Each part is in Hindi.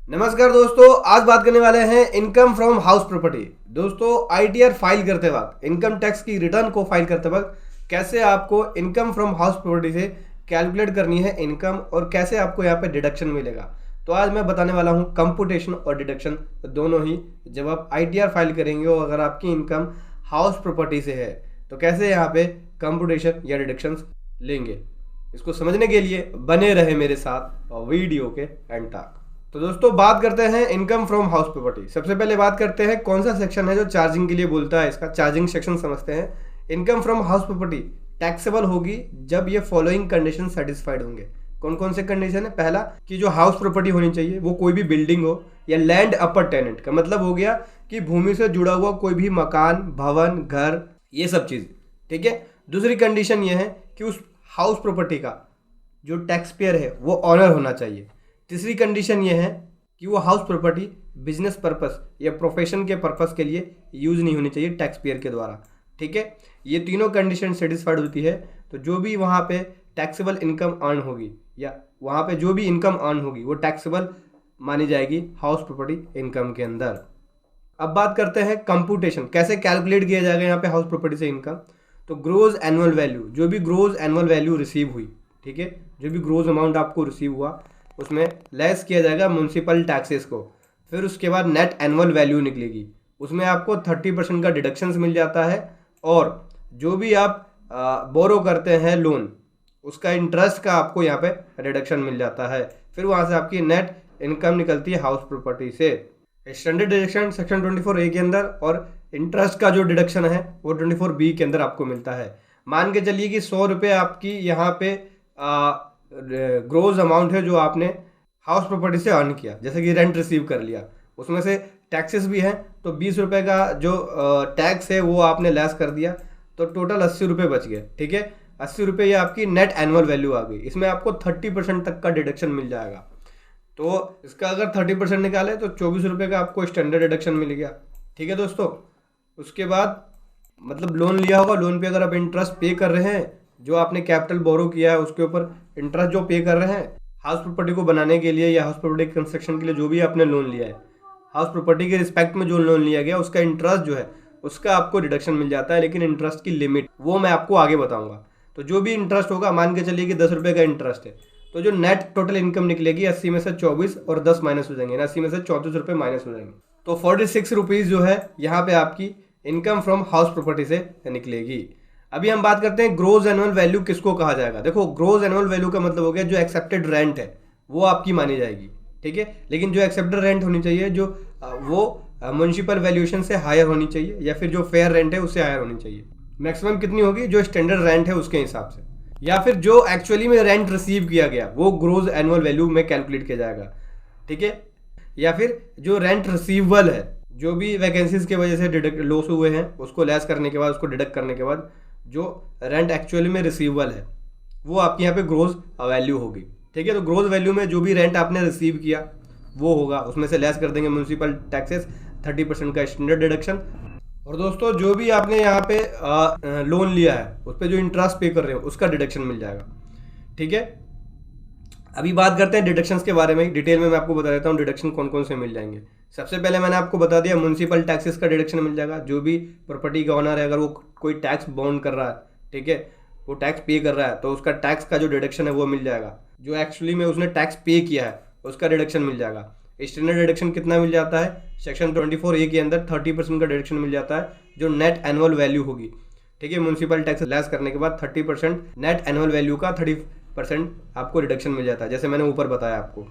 नमस्कार दोस्तों, आज बात करने वाले हैं इनकम फ्रॉम हाउस प्रॉपर्टी। दोस्तों, आईटीआर फाइल करते वक्त, इनकम टैक्स की रिटर्न को फाइल करते वक्त कैसे आपको इनकम फ्रॉम हाउस प्रॉपर्टी से कैलकुलेट करनी है इनकम और कैसे आपको यहाँ पे डिडक्शन मिलेगा। तो आज मैं बताने वाला हूँ कंप्यूटेशन और डिडक्शन दोनों ही। जब आप आईटीआर फाइल करेंगे और अगर आपकी इनकम हाउस प्रॉपर्टी से है तो कैसे यहाँ पे कंप्यूटेशन या डिडक्शन लेंगे, इसको समझने के लिए बने रहे मेरे साथ और वीडियो के एंड तक। तो दोस्तों, बात करते हैं इनकम फ्रॉम हाउस प्रॉपर्टी। सबसे पहले बात करते हैं कौन सा सेक्शन है जो चार्जिंग के लिए बोलता है। इसका चार्जिंग सेक्शन समझते हैं। Income from house property taxable होगी जब ये फॉलोइंग कंडीशन सेटिस्फाइड होंगे। कौन कौन से कंडीशन है? पहला कि जो हाउस प्रॉपर्टी होनी चाहिए वो कोई भी बिल्डिंग हो या लैंड अपर टेनेंट का मतलब हो गया कि भूमि से जुड़ा हुआ कोई भी मकान, भवन, घर, ये सब चीज। ठीक है। दूसरी कंडीशन ये है कि उस हाउस प्रॉपर्टी का जो टैक्स पेयर है वो ऑनर होना चाहिए। तीसरी कंडीशन ये है कि वो हाउस प्रॉपर्टी बिजनेस पर्पस या प्रोफेशन के पर्पस के लिए यूज नहीं होनी चाहिए टैक्स पेयर के द्वारा। ठीक है। ये तीनों कंडीशन सेटिस्फाइड होती है तो जो भी वहाँ पे टैक्सेबल इनकम अर्न होगी या वहाँ पे जो भी इनकम अर्न होगी वो टैक्सेबल मानी जाएगी हाउस प्रॉपर्टी इनकम के अंदर। अब बात करते हैं कंप्यूटेशन, कैसे कैलकुलेट किया जाएगा यहाँ पे हाउस प्रॉपर्टी से इनकम। तो ग्रोज एनुअल वैल्यू, जो भी ग्रोज एनुअल वैल्यू रिसीव हुई, ठीक है, जो भी ग्रोज अमाउंट आपको रिसीव हुआ उसमें लेस किया जाएगा म्यूनसिपल टैक्सेस को। फिर उसके बाद नेट एनुअल वैल्यू निकलेगी, उसमें आपको 30% का डिडक्शंस मिल जाता है। और जो भी आप बोरो करते हैं लोन, उसका इंटरेस्ट का आपको यहाँ पे रिडक्शन मिल जाता है। फिर वहाँ से आपकी नेट इनकम निकलती है हाउस प्रॉपर्टी से। स्टैंडर्ड डिडक्शन सेक्शन 24A के अंदर और इंटरेस्ट का जो डिडक्शन है वो 24B के अंदर आपको मिलता है। मान के चलिए कि 100 रुपये आपकी यहाँ पे ग्रोज अमाउंट है जो आपने हाउस प्रॉपर्टी से अर्न किया, जैसे कि रेंट रिसीव कर लिया, उसमें से टैक्सेस भी हैं तो 20 रुपये का जो टैक्स है वो आपने लेस कर दिया तो टोटल 80 रुपये बच गए। ठीक है। 80 रुपये ये आपकी नेट एनुअल वैल्यू आ गई। इसमें आपको 30% तक का डिडक्शन मिल जाएगा। तो इसका अगर 30% निकाले तो 24 रुपये का आपको स्टैंडर्ड डिडक्शन मिल गया। ठीक है दोस्तों। उसके बाद मतलब लोन लिया होगा, लोन पे अगर आप इंटरेस्ट पे कर रहे हैं, जो आपने कैपिटल बोरो किया है उसके ऊपर इंटरेस्ट जो पे कर रहे हैं हाउस प्रॉपर्टी को बनाने के लिए या हाउस प्रॉपर्टी कंस्ट्रक्शन के लिए, जो भी आपने लोन लिया है हाउस प्रॉपर्टी के रिस्पेक्ट में जो लोन लिया गया उसका इंटरेस्ट जो है उसका आपको डिडक्शन मिल जाता है। लेकिन इंटरेस्ट की लिमिट वो मैं आपको आगे बताऊंगा। तो जो भी इंटरेस्ट होगा, मान के चलिए कि 10 रुपये का इंटरेस्ट है तो जो नेट टोटल इनकम निकलेगी 80 में से 24 और 10 माइनस हो जाएंगे, 80 में से 34 रुपये माइनस हो जाएंगे। तो 46 रुपीज़ जो है यहाँ पे आपकी इनकम फ्रॉम हाउस प्रॉपर्टी से निकलेगी। अभी हम बात करते हैं ग्रोज एनुअल वैल्यू किसको कहा जाएगा। देखो, ग्रोज एनुअल वैल्यू का मतलब हो गया जो एक्सेप्टेड रेंट है वो आपकी मानी जाएगी। ठीक है। लेकिन जो एक्सेप्टेड रेंट होनी चाहिए जो वो म्युनिसिपल वैल्यूएशन से हायर होनी चाहिए या फिर जो फेयर रेंट है उससे हायर होनी चाहिए। मैक्सिमम कितनी होगी? जो स्टैंडर्ड रेंट है उसके हिसाब से, या फिर जो एक्चुअली में रेंट रिसीव किया गया वो ग्रोज एनुअल वैल्यू में कैलकुलेट किया जाएगा। ठीक है। या फिर जो रेंट रिसीवेबल है, जो भी वैकेंसीज की वजह से लॉस हुए हैं उसको लेस करने के बाद, उसको डिडक्ट करने के बाद जो रेंट एक्चुअली में रिसीवेबल है वो आपके यहाँ पे ग्रोज वैल्यू होगी। ठीक है। तो ग्रोज वैल्यू में जो भी रेंट आपने रिसीव किया वो होगा, उसमें से लेस कर देंगे म्यूनसिपल टैक्सेस, 30% का स्टैंडर्ड डिडक्शन। और दोस्तों, जो भी आपने यहाँ पे लोन लिया है उस पर जो इंटरेस्ट पे कर रहे हो उसका डिडक्शन मिल जाएगा। ठीक है। अभी बात करते हैं डिडक्शंस के बारे में। डिटेल में मैं आपको बता देता हूँ डिडक्शन कौन कौन से मिल जाएंगे। सबसे पहले मैंने आपको बता दिया म्यूनसिपल टैक्सेस का डिडक्शन मिल जाएगा। जो भी प्रॉपर्टी का ओनर है अगर वो कोई टैक्स बाउंड कर रहा है, ठीक है, वो टैक्स पे कर रहा है तो उसका टैक्स का जो डिडक्शन है वो मिल जाएगा। जो एक्चुअली में उसने टैक्स पे किया है उसका डिडक्शन मिल जाएगा। स्टैंडर्ड डिडक्शन कितना मिल जाता है? सेक्शन 24A के अंदर 30% का डिडक्शन मिल जाता है जो नेट एनुअल वैल्यू होगी। ठीक है। म्यूनसिपल टैक्स लेस करने के बाद 30% नेट एनुअल वैल्यू का 30% आपको डिडक्शन मिल जाता है, जैसे मैंने ऊपर बताया आपको।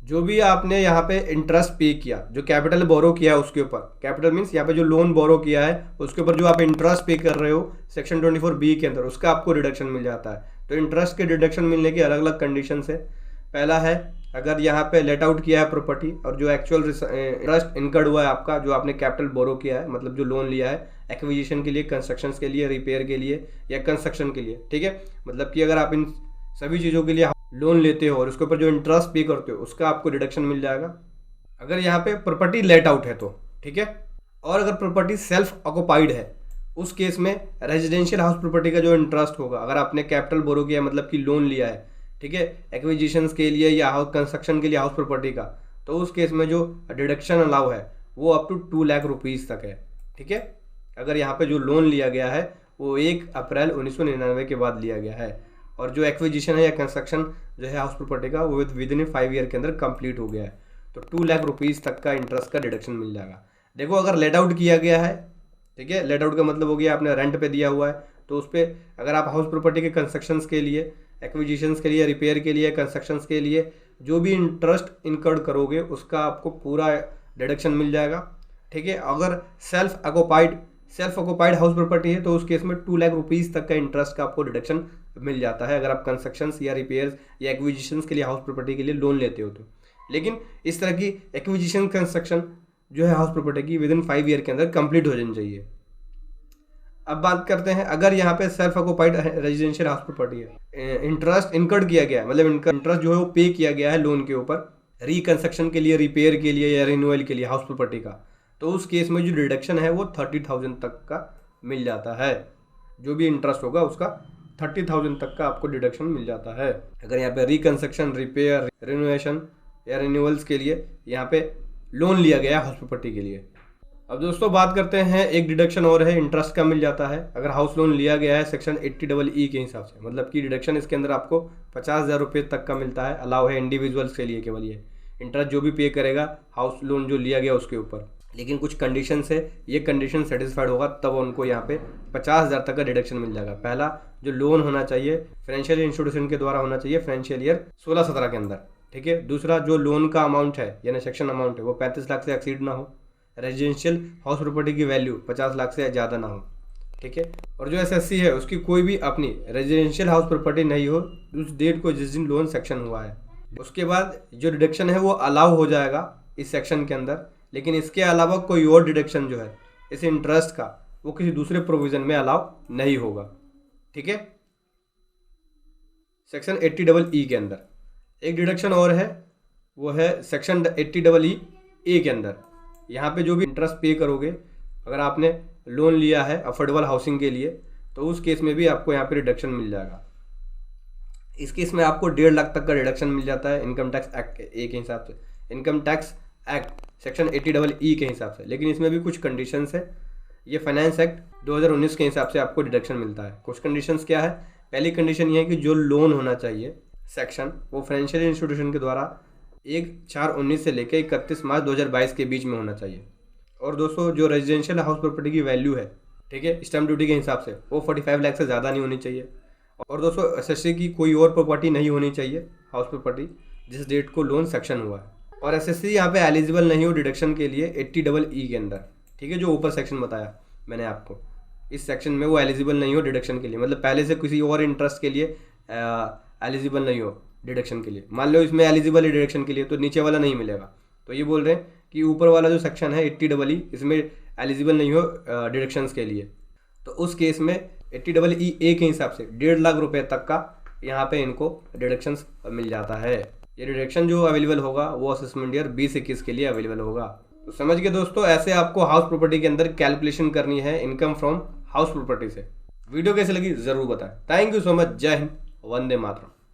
जो भी आपने यहाँ पे इंटरेस्ट पे किया, जो कैपिटल बोरो किया है उसके ऊपर, कैपिटल मीन्स यहाँ पे जो लोन बोरो किया है उसके ऊपर जो आप इंटरेस्ट पे कर रहे हो सेक्शन 24B के अंदर, उसका आपको डिडक्शन मिल जाता है। तो इंटरेस्ट के डिडक्शन मिलने की अलग अलग कंडीशन है। पहला है अगर यहाँ पे लेट आउट किया है प्रॉपर्टी और जो एक्चुअल इंटरेस्ट इनकर्ड हुआ है आपका, जो आपने कैपिटल बोरो किया है, मतलब जो लोन लिया है एक्विजिशन के लिए, कंस्ट्रक्शन के लिए, रिपेयर के लिए या कंस्ट्रक्शन के लिए। ठीक है। मतलब कि अगर आप इन सभी चीज़ों के लिए लोन लेते हो और उसके ऊपर जो इंटरेस्ट पे करते हो उसका आपको डिडक्शन मिल जाएगा अगर यहाँ पे प्रॉपर्टी लेट आउट है तो। ठीक है। और अगर प्रॉपर्टी सेल्फ ऑक्युपाइड है उस केस में रेजिडेंशियल हाउस प्रॉपर्टी का जो इंटरेस्ट होगा, अगर आपने कैपिटल बोरो किया मतलब कि लोन लिया है, ठीक है, एक्विजिशंस के लिए या हाउस कंस्ट्रक्शन के लिए हाउस प्रॉपर्टी का, तो उस केस में जो डिडक्शन अलाउ है वो अप टू 2 लाख रुपीज़ तक है। ठीक है, अगर यहाँ पे जो लोन लिया गया है वो 1 अप्रैल 1999 के बाद लिया गया है, और जो एक्विजिशन है या कंस्ट्रक्शन जो है हाउस प्रॉपर्टी का वो विद इन 5 ईयर के अंदर कंप्लीट हो गया है, तो 2 लाख रुपीज़ तक का इंटरेस्ट का डिडक्शन मिल जाएगा। देखो अगर लेट आउट किया गया है, ठीक है, लेट आउट का मतलब हो गया आपने रेंट पे दिया हुआ है, तो उस पर अगर आप हाउस प्रॉपर्टी के कंस्ट्रक्शंस के लिए, एक्विजिशंस के लिए, रिपेयर के लिए, कंस्ट्रक्शंस के लिए जो भी इंटरेस्ट इनकर्ड करोगे उसका आपको पूरा डिडक्शन मिल जाएगा। ठीक है, अगर सेल्फ ऑक्युपाइड हाउस प्रॉपर्टी है तो उस केस में 2 लाख रुपीज़ तक का इंटरेस्ट का आपको डिडक्शन मिल जाता है, अगर आप कंस्ट्रक्शंस या रिपेयर्स या एक्विजिशंस के लिए हाउस प्रॉपर्टी के लिए लोन लेते हो तो। लेकिन इस तरह की एक्विजिशन कंस्ट्रक्शन जो है हाउस प्रॉपर्टी की विद इन 5 ईयर के अंदर कंप्लीट हो जानी चाहिए। अब बात करते हैं, अगर यहाँ पे self occupied residential house property है, इंटरेस्ट इनकर्ड किया गया है, मतलब इनका इंटरेस्ट जो है वो पे किया गया है लोन के ऊपर रिकंस्ट्रक्शन के लिए, रिपेयर के लिए या रिन्यूअल के लिए हाउस प्रॉपर्टी का, तो उस केस में जो डिडक्शन है वो 30,000 तक का मिल जाता है। जो भी इंटरेस्ट होगा उसका 30,000 तक का आपको डिडक्शन मिल जाता है, अगर यहाँ पे रिकंस्ट्रक्शन, रिपेयर, रिनोवेशन या रिन्यूअल्स के लिए यहाँ पे लोन लिया गया हाउस प्रॉपर्टी के लिए। अब दोस्तों बात करते हैं, एक डिडक्शन और है, इंटरेस्ट का मिल जाता है अगर हाउस लोन लिया गया है सेक्शन 80EE के हिसाब से, मतलब कि डिडक्शन इसके अंदर आपको 50,000 रुपये तक का मिलता है, अलाउ है इंडिविजुअल्स के लिए केवल ये इंटरेस्ट जो भी पे करेगा हाउस लोन जो लिया गया उसके ऊपर। लेकिन कुछ कंडीशन है, ये कंडीशन सेटिस्फाइड होगा तब उनको यहाँ पे 50,000 तक का डिडक्शन मिल जाएगा। पहला जो लोन होना चाहिए फाइनेंशियल इंस्टीट्यूशन के द्वारा होना चाहिए फाइनेंशियल ईयर 16-17 के अंदर। ठीक है, दूसरा जो लोन का अमाउंट है यानी सेक्शन अमाउंट है वो 35 लाख से एक्सीड ना हो, रेजिडेंशियल हाउस प्रॉपर्टी की वैल्यू 50 लाख से ज़्यादा ना हो। ठीक है, और जो एसएससी है उसकी कोई भी अपनी रेजिडेंशियल हाउस प्रॉपर्टी नहीं हो उस डेट को जिस दिन लोन सेक्शन हुआ है। उसके बाद जो डिडक्शन है वो अलाउ हो जाएगा इस सेक्शन के अंदर, लेकिन इसके अलावा कोई और डिडक्शन जो है इस इंटरेस्ट का वो किसी दूसरे प्रोविज़न में अलाउ नहीं होगा। ठीक है, सेक्शन 80EE के अंदर एक डिडक्शन और है, वो है सेक्शन 80EE के अंदर। यहाँ पे जो भी इंटरेस्ट पे करोगे अगर आपने लोन लिया है अफोर्डेबल हाउसिंग के लिए तो उस केस में भी आपको यहाँ पे रिडक्शन मिल जाएगा। इस केस में आपको 1.5 लाख तक का रिडक्शन मिल जाता है इनकम टैक्स एक्ट ए के हिसाब से, income tax act section 80EE के हिसाब से। लेकिन इसमें भी कुछ कंडीशंस है, ये फाइनेंस एक्ट 2019 के हिसाब से आपको डिडक्शन मिलता है। कुछ कंडीशंस क्या है, पहली कंडीशन ये है कि जो लोन होना चाहिए सेक्शन वो फाइनेंशियल इंस्टीट्यूशन के द्वारा 1/4/19 से लेकर 31 मार्च 2022 के बीच में होना चाहिए। और दोस्तों जो रेजिडेंशियल हाउस प्रॉपर्टी की वैल्यू है, ठीक है, स्टैम्प ड्यूटी के हिसाब से वो 45 लाख से ज़्यादा नहीं होनी चाहिए। और दोस्तों एसएससी की कोई और प्रॉपर्टी नहीं होनी चाहिए हाउस प्रॉपर्टी जिस डेट को लोन सेक्शन हुआ है। और एसएससी यहाँ पे एलिजिबल नहीं हो डिडक्शन के लिए 80EE के अंदर। ठीक है, जो ऊपर सेक्शन बताया मैंने आपको, इस सेक्शन में वो एलिजिबल नहीं हो डिडक्शन के लिए, मतलब पहले से किसी और इंटरेस्ट के लिए एलिजिबल नहीं हो डिडक्शन के लिए। मान लो इसमें एलिजिबल है डिडक्शन के लिए तो नीचे वाला नहीं मिलेगा। तो ये बोल रहे हैं कि ऊपर वाला जो सेक्शन है 80EE इसमें एलिजिबल नहीं हो डिडक्शंस के लिए, तो उस केस में 80EE के हिसाब से 1.5 लाख रुपए तक का यहाँ पे इनको डिडक्शंस मिल जाता है। ये डिडक्शन जो अवेलेबल होगा वो असेसमेंट ईयर 2021 के लिए अवेलेबल होगा। तो समझ गए दोस्तों, ऐसे आपको हाउस प्रॉपर्टी के अंदर कैलकुलेशन करनी है इनकम फ्रॉम हाउस प्रॉपर्टी से। वीडियो कैसे लगी जरूर बताएं। Thank you so much. जय हिंद, वंदे मातरम।